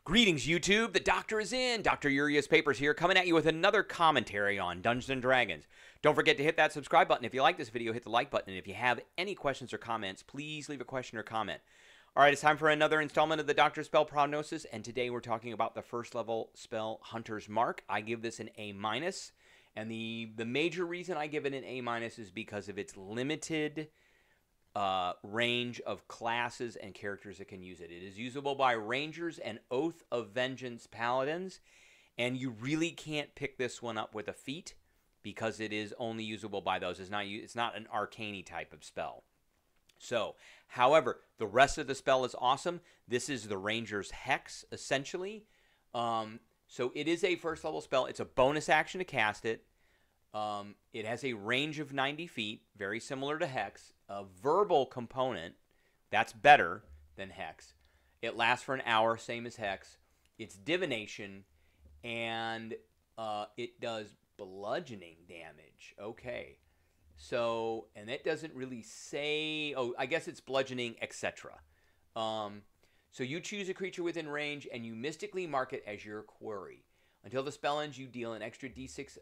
Greetings, YouTube. The doctor is in. Dr. Urias Papers here, coming at you with another commentary on Dungeons & Dragons. Don't forget to hit that subscribe button. If you like this video, hit the like button. And if you have any questions or comments, please leave a question or comment. All right, it's time for another installment of the Doctor Spell Prognosis, and today we're talking about the first level spell, Hunter's Mark. I give this an A-, and the major reason I give it an A- is because of its limited range of classes and characters that can use it. It is usable by Rangers and Oath of Vengeance Paladins, and you really can't pick this one up with a feat because it is only usable by those. It's not an arcane type of spell. So, however, the rest of the spell is awesome. This is the Ranger's Hex, essentially. So it is a first level spell. It's a bonus action to cast it. It has a range of 90 feet, very similar to Hex. A verbal component, that's better than Hex. It lasts for an hour, same as Hex. It's divination, and it does bludgeoning damage. Okay. So, and it doesn't really say, oh, I guess it's bludgeoning, etc. So you choose a creature within range, and you mystically mark it as your quarry. Until the spell ends, you deal an extra d6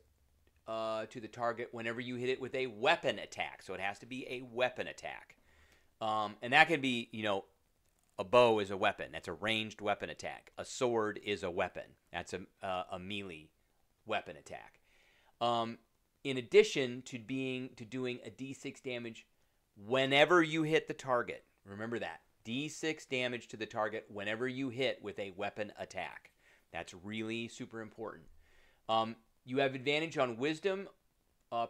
to the target whenever you hit it with a weapon attack. So it has to be a weapon attack. And that can be, a bow is a weapon. That's a ranged weapon attack. A sword is a weapon. That's a melee weapon attack. In addition to doing a d6 damage whenever you hit the target. Remember that. D6 damage to the target whenever you hit with a weapon attack. That's really super important. You have advantage on Wisdom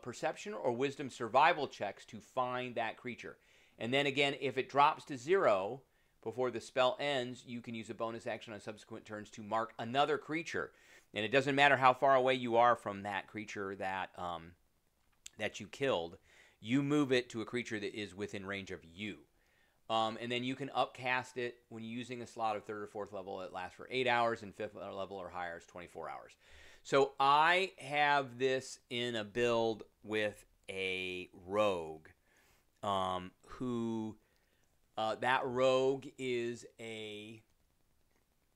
Perception or Wisdom Survival checks to find that creature. And then again, if it drops to 0 before the spell ends, you can use a bonus action on subsequent turns to mark another creature. And it doesn't matter how far away you are from that creature that you killed. You move it to a creature that is within range of you. And then you can upcast it when you're using a slot of 3rd or 4th level. It lasts for 8 hours, and 5th level or higher is 24 hours. So I have this in a build with a rogue who that rogue is a,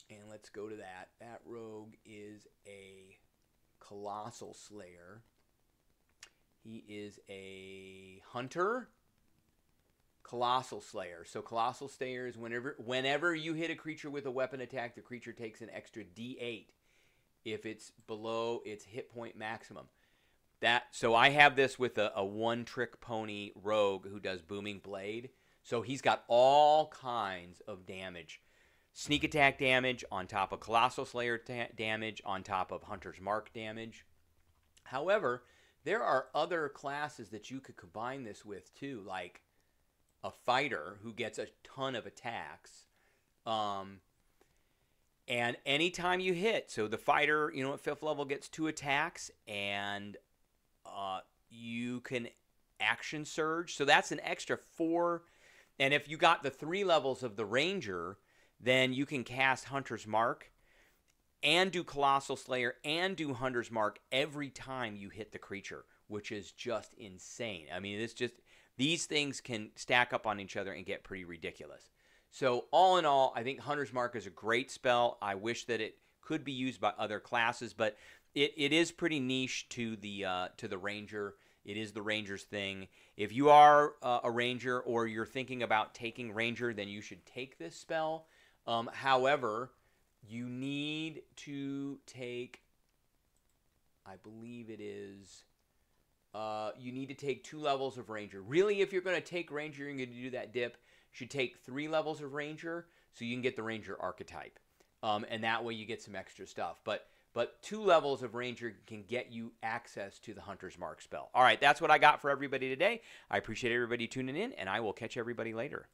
and let's go to that. That rogue is a Colossal Slayer. He is a hunter. Colossal Slayer. So Colossal Slayer is whenever you hit a creature with a weapon attack, the creature takes an extra D8 if it's below its hit point maximum. So I have this with a one-trick pony rogue who does Booming Blade. So he's got all kinds of damage. Sneak attack damage on top of Colossal Slayer damage on top of Hunter's Mark damage. However, there are other classes that you could combine this with too, like a fighter who gets a ton of attacks. And anytime you hit, so the fighter, at 5th level gets 2 attacks, and you can action surge. So that's an extra 4. And if you got the 3 levels of the Ranger, then you can cast Hunter's Mark and do Colossal Slayer and do Hunter's Mark every time you hit the creature, which is just insane. I mean, it's just, these things can stack up on each other and get pretty ridiculous. So all in all, I think Hunter's Mark is a great spell. I wish that it could be used by other classes, but it is pretty niche to the Ranger. It is the Ranger's thing. If you are a Ranger or you're thinking about taking Ranger, then you should take this spell. However, you need to take, I believe it is, you need to take 2 levels of Ranger. Really, if you're going to take Ranger, you're going to do that dip. You should take 3 levels of Ranger so you can get the Ranger archetype. And that way you get some extra stuff. But 2 levels of Ranger can get you access to the Hunter's Mark spell. All right, that's what I got for everybody today. I appreciate everybody tuning in, and I will catch everybody later.